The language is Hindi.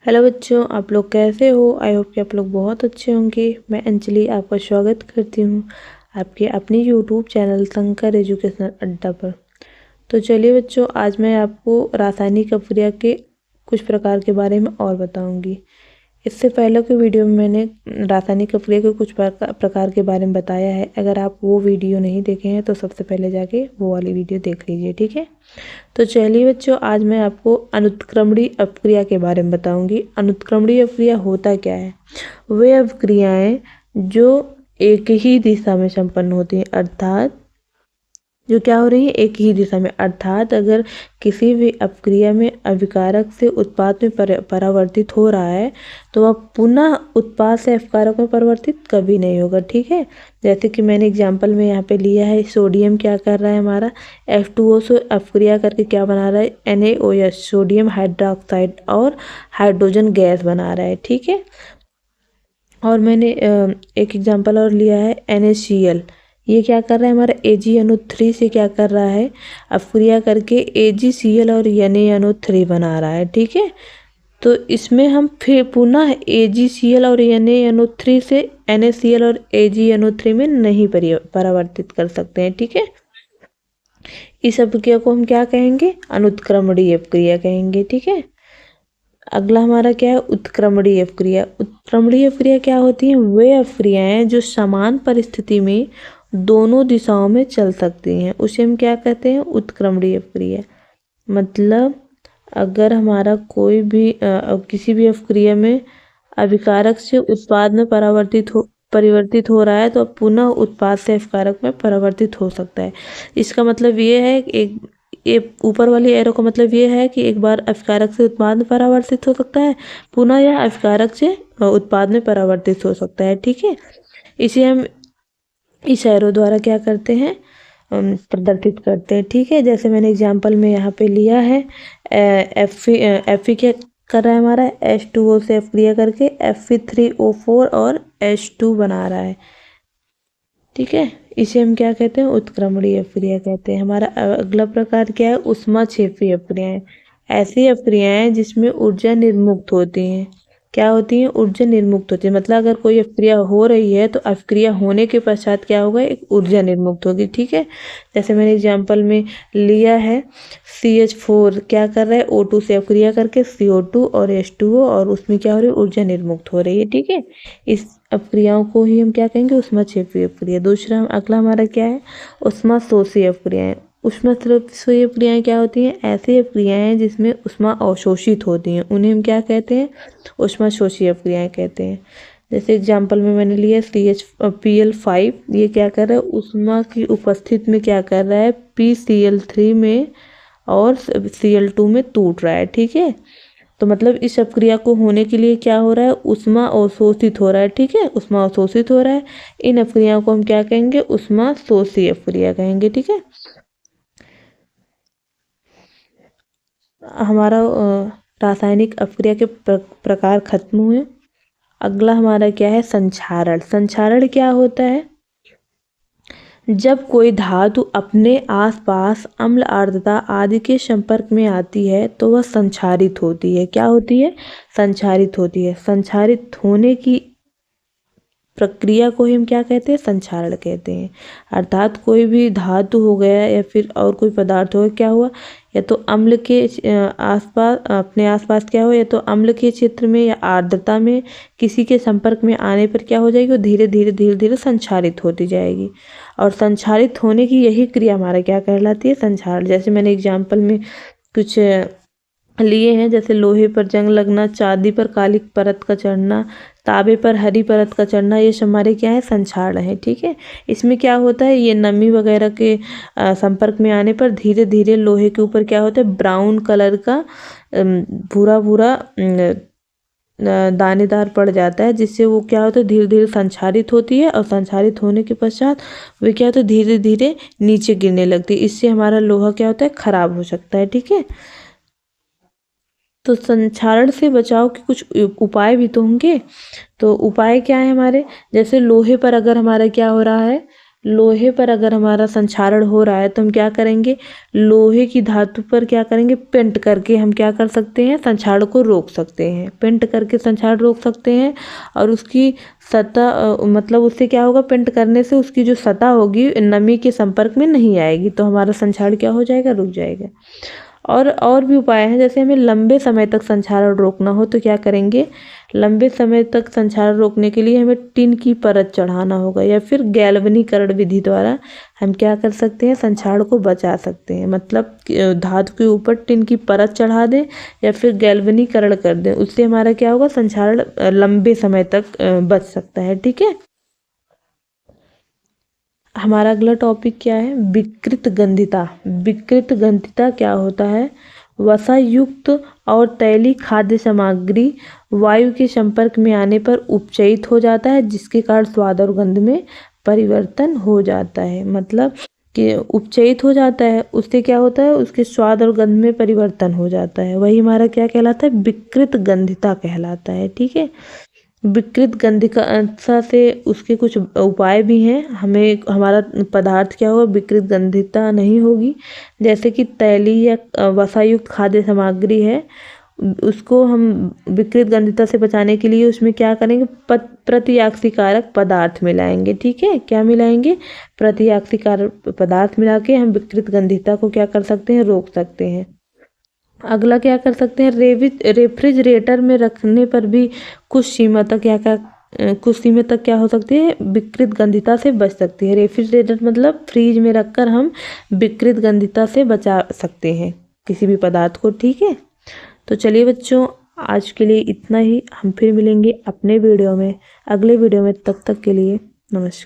हेलो बच्चों, आप लोग कैसे हो। आई होप कि आप लोग बहुत अच्छे होंगे। मैं अंजलि आपका स्वागत करती हूँ आपके अपने यूट्यूब चैनल शंकर एजुकेशनल अड्डा पर। तो चलिए बच्चों, आज मैं आपको रासायनिक अपक्रिया के कुछ प्रकार के बारे में और बताऊंगी। इससे पहले की वीडियो में मैंने रासायनिक अपक्रिया के कुछ प्रकार के बारे में बताया है। अगर आप वो वीडियो नहीं देखे हैं तो सबसे पहले जाके वो वाली वीडियो देख लीजिए, ठीक है। तो चलिए बच्चों, आज मैं आपको अनुत्क्रमणीय अपक्रिया के बारे में बताऊंगी। अनुत्क्रमणीय अपक्रिया होता क्या है। वे अपक्रियाएं जो एक ही दिशा में संपन्न होती हैं, अर्थात जो क्या हो रही है, एक ही दिशा में। अर्थात अगर किसी भी अपक्रिया में अभिकारक से उत्पाद में परावर्तित हो रहा है तो वह पुनः उत्पाद से अभिकारक में परिवर्तित कभी नहीं होगा, ठीक है। जैसे कि मैंने एग्जांपल में यहाँ पे लिया है, सोडियम क्या कर रहा है हमारा, H2O से अपक्रिया करके क्या बना रहा है, NaOH, सोडियम हाइड्रोक्साइड और हाइड्रोजन गैस बना रहा है, ठीक है। और मैंने एक एग्जांपल और लिया है, NaCl। ये क्या कर रहा है हमारा, AgNO3 से क्या कर रहा है, अपक्रिया करके AgCl और NaNO3 बना रहा है, ठीक है। तो इसमें हम फिर पुनः AgCl और NaNO3 से NaCl और AgNO3 में नहीं परावर्तित कर सकते हैं, ठीक है। इस अपक्रिया को हम क्या कहेंगे, अनुत्क्रमणीय अपक्रिया कहेंगे, ठीक है। अगला हमारा क्या है, उत्क्रमणीय अपक्रिया। उत्क्रमणीय अपक्रिया क्या होती है, वे अपक्रियाएं जो समान परिस्थिति में दोनों दिशाओं में चल सकती हैं, उसे हम क्या कहते हैं, उत्क्रमणीय अपक्रिया। मतलब अगर हमारा कोई भी किसी भी अपक्रिया में अभिकारक से उत्पाद में परिवर्तित हो रहा है तो पुनः उत्पाद से अभिकारक में परिवर्तित हो सकता है। इसका मतलब ये है कि ये ऊपर वाली एरो का मतलब ये है कि एक बार अभिकारक से उत्पाद में परावर्तित हो सकता है, पुनः यह अभिकारक से उत्पाद में परावर्तित हो सकता है, ठीक है। इसे हम इस एरो द्वारा क्या करते हैं, प्रदर्शित करते हैं, ठीक है। जैसे मैंने एग्जांपल में यहाँ पे लिया है, Fe क्या कर रहा है हमारा, H2O से अपक्रिया करके Fe3O4 और H2 बना रहा है, ठीक है। इसे हम क्या कहते हैं, उत्क्रमणीय अपक्रिया कहते हैं। हमारा अगला प्रकार क्या है, ऊष्माक्षेपी अपक्रियाएं। ऐसी अपक्रियाएं जिसमें ऊर्जा निर्मुक्त होती हैं। क्या होती हैं, ऊर्जा निर्मुक्त होती है। मतलब अगर कोई अपक्रिया हो रही है तो अपक्रिया होने के पश्चात क्या होगा, एक ऊर्जा निर्मुक्त होगी, ठीक है। जैसे मैंने एग्जाम्पल में लिया है, CH4 क्या कर रहा है, O2 से अपक्रिया करके CO2 और H2O, और उसमें क्या हो रही है, ऊर्जा निर्मुक्त हो रही है, ठीक है। इस अपक्रियाओं को ही हम क्या कहेंगे, ऊष्माक्षेपी अपक्रिया। दूसरा अगला हमारा क्या है, ऊष्माशोषी अपक्रियाएं। ऊष्माशोषी अपक्रियाएं क्या होती हैं, ऐसी अपक्रियाएं जिसमें ऊष्मा अवशोषित होती हैं, उन्हें हम क्या कहते हैं, ऊष्माशोषी अपक्रियाएं कहते हैं। जैसे एग्जाम्पल में मैंने लिया CHPl5, ये क्या कर रहा है, ऊष्मा की उपस्थिति में क्या कर रहा है, PCl3 में और Cl2 में टूट रहा है, ठीक है। तो मतलब इस अपक्रिया को होने के लिए क्या हो रहा है, ऊष्मा अवशोषित हो रहा है, ठीक है, ऊष्मा अवशोषित हो रहा है। इन अपक्रियाओं को हम क्या कहेंगे, ऊष्मा शोषी अपक्रिया कहेंगे, ठीक है। हमारा रासायनिक अपक्रिया के प्रकार खत्म हुए। अगला हमारा क्या है, संक्षारण। संक्षारण क्या होता है, जब कोई धातु अपने आसपास अम्ल, आर्द्रता आदि के संपर्क में आती है तो वह संक्षारित होती है। क्या होती है, संक्षारित होती है। संक्षारित होने की प्रक्रिया को ही हम क्या कहते हैं, संक्षारण कहते हैं। अर्थात कोई भी धातु हो गया या फिर और कोई पदार्थ हो गया, क्या हुआ, या तो अम्ल के आसपास, अपने आसपास क्या हो, या तो अम्ल के क्षेत्र में या आर्द्रता में किसी के संपर्क में आने पर क्या हो जाएगी, वो धीरे धीरे धीरे धीरे संक्षारित होती जाएगी। और संक्षारित होने की यही क्रिया हमारा क्या कहलाती है, संक्षारण। जैसे मैंने एग्जाम्पल में कुछ लिए हैं, जैसे लोहे पर जंग लगना, चांदी पर काली परत का चढ़ना, तांबे पर हरी परत का चढ़ना, ये सब हमारे क्या है, संक्षारण है, ठीक है। इसमें क्या होता है, ये नमी वगैरह के संपर्क में आने पर धीरे धीरे लोहे के ऊपर क्या होता है, ब्राउन कलर का भूरा भूरा दानेदार पड़ जाता है, जिससे वो क्या होता है, धीरे धीरे संक्षारित होती है। और संक्षारित होने के पश्चात वे क्या होता है, धीरे धीरे नीचे गिरने लगती है। इससे हमारा लोहा क्या होता है, खराब हो सकता है, ठीक है। तो संक्षारण से बचाव के कुछ उपाय भी तो होंगे। तो उपाय क्या है हमारे, जैसे लोहे पर अगर हमारा क्या हो रहा है, लोहे पर अगर हमारा संक्षारण हो रहा है तो हम क्या करेंगे, लोहे की धातु पर क्या करेंगे, पेंट करके हम क्या कर सकते हैं, संक्षारण को रोक सकते हैं। पेंट करके संक्षारण रोक सकते हैं और उसकी सतह मतलब उससे क्या होगा, पेंट करने से उसकी जो सतह होगी नमी के संपर्क में नहीं आएगी, तो हमारा संक्षारण क्या हो जाएगा, रुक जाएगा। और भी उपाय हैं, जैसे हमें लंबे समय तक संक्षारण रोकना हो तो क्या करेंगे, लंबे समय तक संक्षारण रोकने के लिए हमें टिन की परत चढ़ाना होगा या फिर गैल्वनीकरण विधि द्वारा हम क्या कर सकते हैं, संक्षारण को बचा सकते हैं। मतलब धातु के ऊपर टिन की परत चढ़ा दें या फिर गैल्वनीकरण कर दें, उससे हमारा क्या होगा, संक्षारण लंबे समय तक बच सकता है। ठीक है, हमारा अगला टॉपिक क्या है, विकृत गंधिता। विकृत गंधिता क्या होता है, वसा युक्त और तैलीय खाद्य सामग्री वायु के संपर्क में आने पर उपचयित हो जाता है, जिसके कारण स्वाद और गंध में परिवर्तन हो जाता है। मतलब कि उपचयित हो जाता है, उससे क्या होता है, उसके स्वाद और गंध में परिवर्तन हो जाता है, वही हमारा क्या कहलाता है, विकृत गंधिता कहलाता है। ठीक है, विकृत गंधिता से उसके कुछ उपाय भी हैं, हमें हमारा पदार्थ क्या होगा, विकृत गंधिता नहीं होगी। जैसे कि तैलीय या वसायुक्त खाद्य सामग्री है, उसको हम विकृत गंधिता से बचाने के लिए उसमें क्या करेंगे, प्रतिऑक्सीकारक पदार्थ मिलाएंगे। ठीक है, क्या मिलाएंगे, प्रतिऑक्सीकारक पदार्थ मिला के हम विकृत गंधिता को क्या कर सकते हैं, रोक सकते हैं। अगला क्या कर सकते हैं, रेफ्रिजरेटर में रखने पर भी कुछ सीमा तक क्या हो सकती है, विकृत गंधिता से बच सकती है। रेफ्रिजरेटर मतलब फ्रीज में रखकर हम विकृत गंधिता से बचा सकते हैं किसी भी पदार्थ को। ठीक है, तो चलिए बच्चों, आज के लिए इतना ही। हम फिर मिलेंगे अपने वीडियो में, अगले वीडियो में। तब तक के लिए नमस्कार।